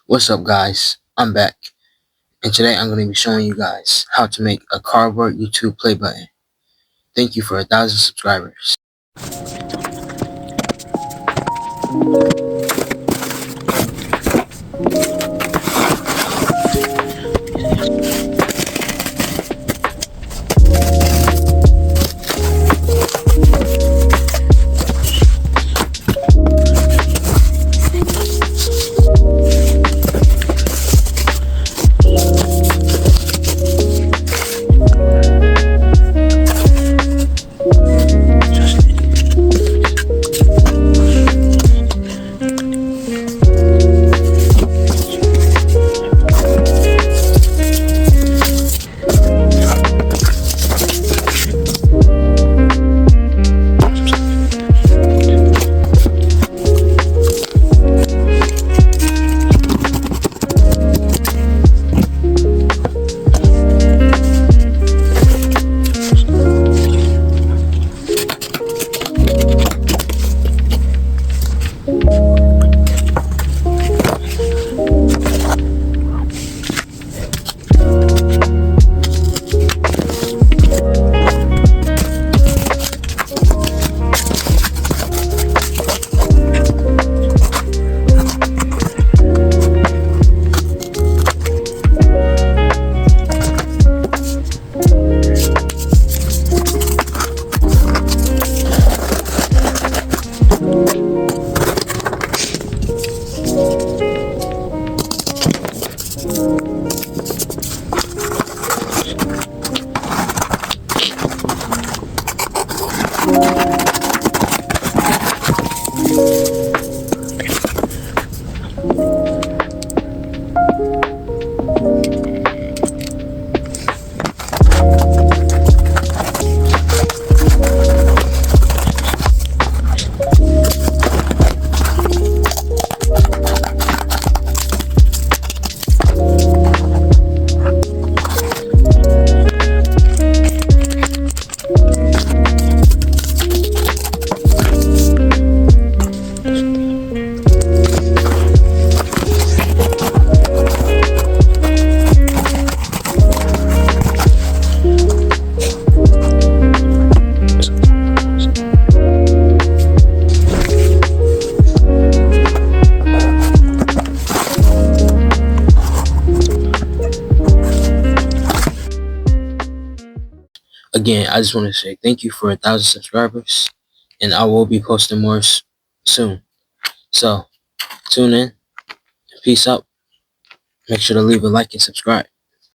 What's up, guys? I'm back, and today I'm going to be showing you guys how to make a cardboard YouTube play button. Thank you for 1,000 subscribers. Again, I just want to say thank you for 1,000 subscribers, and I will be posting more soon. So, tune in. Peace out. Make sure to leave a like and subscribe.